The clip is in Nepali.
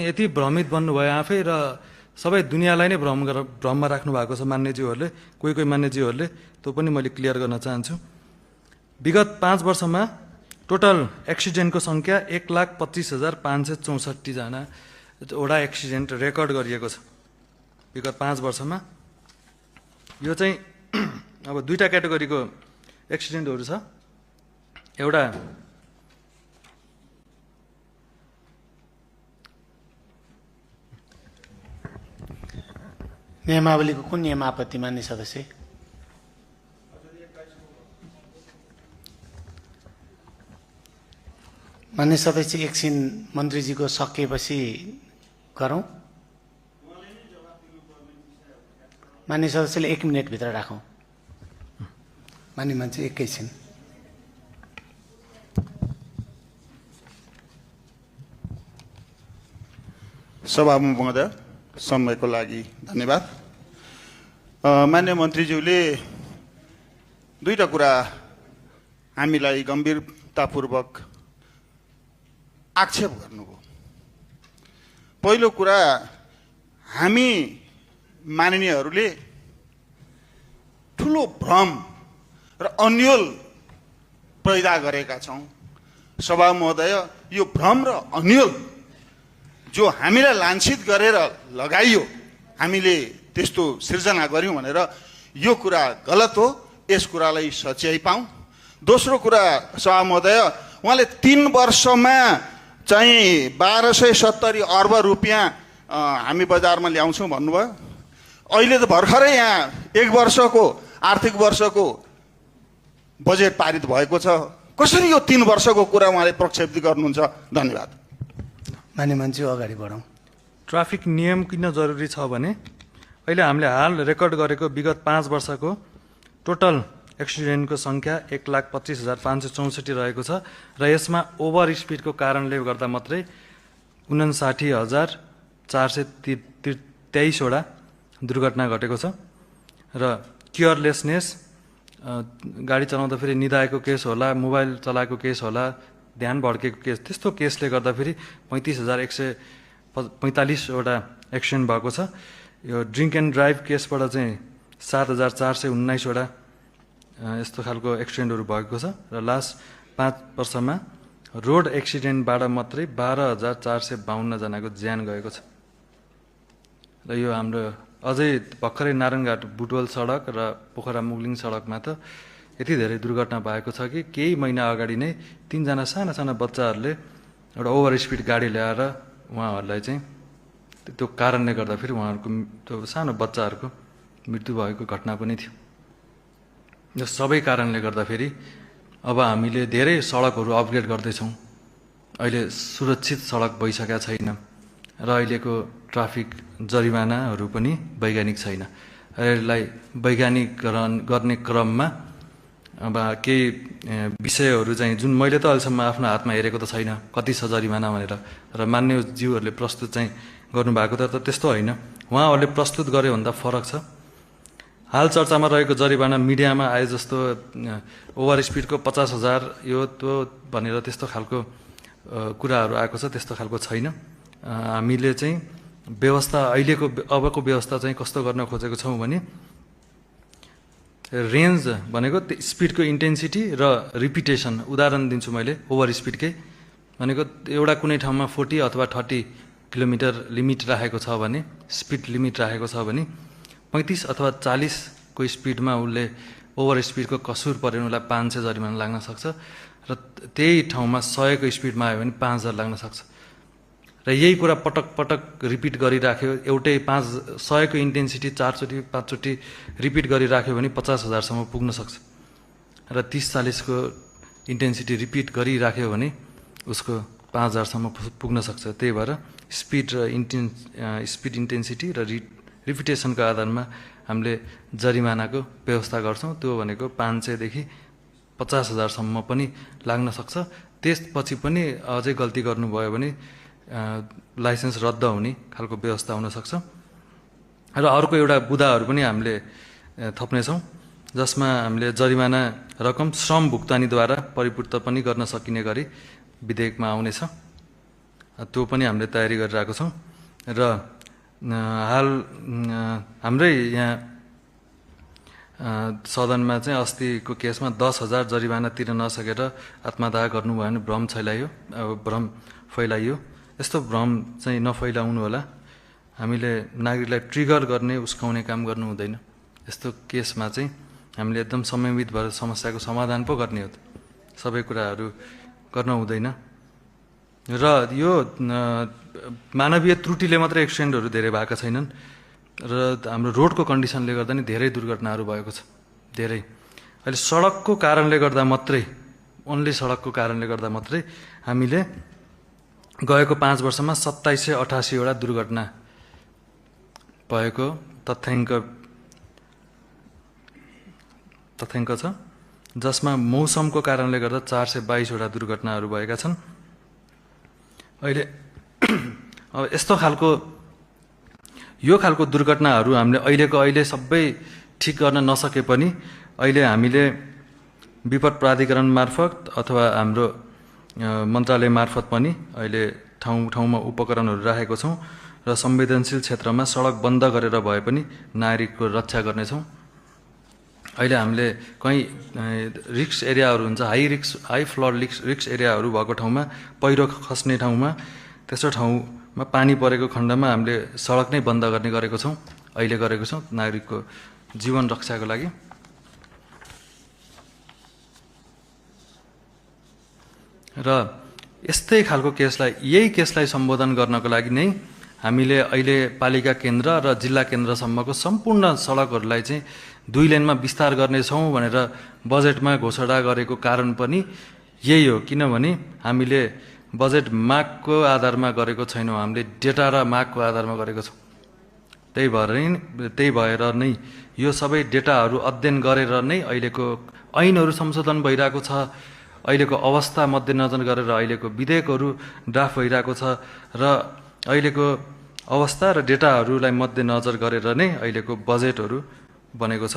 यति भ्रमित बन्नुभयो आफै र सबै दुनियाँलाई नै भ्रममा राख्नु भएको छ मान्यज्यूहरूले, कोही मान्यज्यूहरूले। त्यो पनि मैले क्लियर गर्न चाहन्छु। विगत 5 वर्षमा टोटल एक्सिडेन्टको सङ्ख्या 1,25,564 जना वटा एक्सिडेन्ट रेकर्ड गरिएको छ विगत 5 वर्षमा। यो चाहिँ अब दुईटा क्याटेगोरीको एक्सिडेन्टहरू छ। एउटा नियमावलीको कुन नियम आपत्ति मान्य सदस्य? मान्य सदस्य एकछिन मन्त्रीजीको सकिएपछि गरौँ। मान्य सदस्यले 1 मिनेटभित्र राखौँ। मान्य मान्छे एकैछिन। सभामुख महोदय, समयको लागि धन्यवाद। मान्य मन्त्रीज्यूले दुईटा कुरा हामीलाई गम्भीरतापूर्वक आक्षेप गर्नुभयो। पहिलो कुरा, हामी माननीयहरूले ठुलो भ्रम र अन्यल पैदा गरेका छौँ। सभा महोदय, यो भ्रम र अन्यल जो हामीलाई लान्छित गरेर लगाइयो, हामीले त्यस्तो सिर्जना गर्यौँ भनेर, यो कुरा गलत हो। यस कुरालाई सच्याइ पाऊँ। दोस्रो कुरा, सभा महोदय, उहाँले 3 वर्षमा चाहिँ 1270 अर्ब रुपियाँ हामी बजारमा ल्याउँछौँ भन्नुभयो। अहिले त भर्खरै यहाँ 1 वर्षको आर्थिक वर्षको बजेट पारित भएको छ। कसरी यो 3 वर्षको कुरा उहाँले प्रक्षेपित गर्नुहुन्छ? धन्यवाद। मान्य मान्छे अगाडि बढौँ। ट्राफिक नियम किन जरुरी छ भने अहिले हामीले हाल रेकर्ड गरेको विगत 5 वर्षको टोटल एक्सिडेन्टको सङ्ख्या 1,25,564 रहेको छ र यसमा ओभर स्पिडको कारणले गर्दा मात्रै 59,423 वटा दुर्घटना घटेको छ। र केयरलेसनेस, गाडी चलाउँदा फेरि निदाएको केस होला, मोबाइल चलाएको केस होला, ध्यान भड्केको केस, त्यस्तो केसले गर्दा फेरि 35,145 वटा एक्सिडेन्ट भएको छ। यो ड्रिङ्क एन्ड ड्राइभ केसबाट चाहिँ 7,419 वटा यस्तो खालको एक्सिडेन्टहरू भएको छ। र लास्ट 5 वर्षमा रोड एक्सिडेन्टबाट मात्रै 12,452 जनाको ज्यान गएको छ। र यो हाम्रो अझै भर्खरै नारायणघाट बुटवल सडक र पोखरा मुगलिङ सडकमा त यति धेरै दुर्घटना भएको छ कि केही महिना अगाडि नै 3 जना साना बच्चाहरूले एउटा ओभर स्पिड गाडी ल्याएर उहाँहरूलाई चाहिँ त्यो कारणले गर्दाखेरि उहाँहरूको त्यो सानो बच्चाहरूको मृत्यु भएको घटना पनि थियो। यो सबै कारणले गर्दाखेरि अब हामीले धेरै सडकहरू अपग्रेड गर्दैछौँ। अहिले सुरक्षित सडक भइसकेका छैन र अहिलेको ट्राफिक जरिमानाहरू पनि वैज्ञानिक छैन। यसलाई वैज्ञानिकरण गर्ने क्रममा अब केही विषयहरू चाहिँ जुन मैले त अहिलेसम्म आफ्नो हातमा हेरेको त छैन कति छ जरिमाना भनेर, र मान्यज्यूहरूले प्रस्तुत चाहिँ गर्नुभएको त त्यस्तो होइन। उहाँहरूले प्रस्तुत गरे भन्दा फरक छ। हाल चर्चामा रहेको जरिवाना मिडियामा आए जस्तो ओभर स्पिडको 50,000 यो त्यो भनेर त्यस्तो खालको कुराहरू आएको छ, त्यस्तो खालको छैन। हामीले चाहिँ व्यवस्था अहिलेको अबको व्यवस्था चाहिँ कस्तो गर्न खोजेको छौँ भने रेन्ज भनेको स्पिडको इन्टेन्सिटी र रिपिटेसन। उदाहरण दिन्छु मैले ओभर स्पिडकै भनेको एउटा कुनै ठाउँमा 40 अथवा 30 किलोमिटर लिमिट राखेको छ भने, स्पिड लिमिट राखेको छ भने 35 अथवा 40 को स्पिडमा उसले ओभर स्पिडको कसुर पऱ्यो भने उसलाई 500 जरिमाना लाग्न सक्छ र त्यही ठाउँमा 100 को स्पिडमा आयो भने 5,000 लाग्न सक्छ। र यही कुरा पटक पटक रिपिट गरिराख्यो, एउटै 100 को इन्टेन्सिटी 4 चोटि 5 चोटि रिपिट गरिराख्यो भने 50,000सम्म पुग्न सक्छ। र 30-40 को इन्टेन्सिटी रिपिट गरिराख्यो भने उसको 5,000सम्म पुग्न सक्छ। त्यही भएर स्पिड र स्पिड इन्टेन्सिटी र रिपिटेसनको आधारमा हामीले जरिमानाको व्यवस्था गर्छौँ। त्यो भनेको 500 देखि 50,000सम्म पनि लाग्न सक्छ। त्यसपछि पनि अझै गल्ती गर्नुभयो भने लाइसेन्स रद्द हुने खालको व्यवस्था हुनसक्छ। र अर्को एउटा बुदाहरू पनि हामीले थप्नेछौँ जसमा हामीले जरिमाना रकम श्रम भुक्तानीद्वारा परिपूर्त पनि गर्न सकिने गरी विधेयकमा आउनेछ। त्यो पनि हामीले तयारी गरिरहेको छौँ र हाल हाम्रै यहाँ सदनमा चाहिँ अस्तिको केसमा 10,000 जरिवाना तिर्न नसकेर आत्मदाह गर्नुभयो भने भ्रम फैलाइयो। यस्तो भ्रम चाहिँ नफैलाउनु होला। हामीले नागरिकलाई ट्रिगर गर्ने उस्काउने काम गर्नु हुँदैन। यस्तो केसमा चाहिँ हामीले एकदम समन्वित भएर समस्याको समाधान पो गर्ने हो। सबै कुराहरू गर्न हुँदैन र यो मानवीय त्रुटिले मात्रै एक्सिडेन्टहरू धेरै भएका छैनन् र हाम्रो रोडको कन्डिसनले गर्दा नि धेरै दुर्घटनाहरू भएको छ। धेरै अहिले सडकको कारणले गर्दा मात्रै, ओन्ली सडकको कारणले गर्दा मात्रै हामीले गएको 5 वर्षमा 2788 वटा दुर्घटना भएको तथ्याङ्क छ, जसमा मौसमको कारणले गर्दा 422 वटा दुर्घटनाहरू भएका छन्। अहिले अब यो खालको दुर्घटनाहरू हामीले अहिले सबै ठिक गर्न नसके पनि अहिले हामीले विपद प्राधिकरण मार्फत अथवा हाम्रो मन्त्रालय मार्फत पनि अहिले ठाउँमा उपकरणहरू राखेको छौँ र संवेदनशील क्षेत्रमा सडक बन्द गरेर भए पनि नागरिकको रक्षा गर्नेछौँ। अहिले हामीले कहीँ रिक्स एरियाहरू हुन्छ, हाई फ्लड रिक्स एरियाहरू भएको ठाउँमा, पहिरो खस्ने ठाउँमा, त्यस्तो ठाउँमा पानी परेको खण्डमा हामीले सडक नै बन्द गर्ने गरेको छौँ, अहिले गरेको छौँ नागरिकको जीवन रक्षाको लागि। र यस्तै खालको यही केसलाई सम्बोधन गर्नको लागि नै हामीले अहिले पालिका केन्द्र र जिल्ला केन्द्रसम्मको सम्पूर्ण सडकहरूलाई चाहिँ 2 लेनमा विस्तार गर्नेछौँ भनेर बजेटमा घोषणा गरेको कारण पनि यही हो। किनभने हामीले बजेट मागको आधारमा गरेको छैनौँ, हामीले डेटा र मागको आधारमा गरेको छौँ। त्यही भएर नै यो सबै डेटाहरू अध्ययन गरेर नै अहिलेको ऐनहरू संशोधन भइरहेको छ। अहिलेको अवस्था मध्यनजर गरेर अहिलेको विधेयकहरू ड्राफ्ट भइरहेको छ र अहिलेको अवस्था र डेटाहरूलाई मध्यनजर गरेर नै अहिलेको बजेटहरू बनेको छ।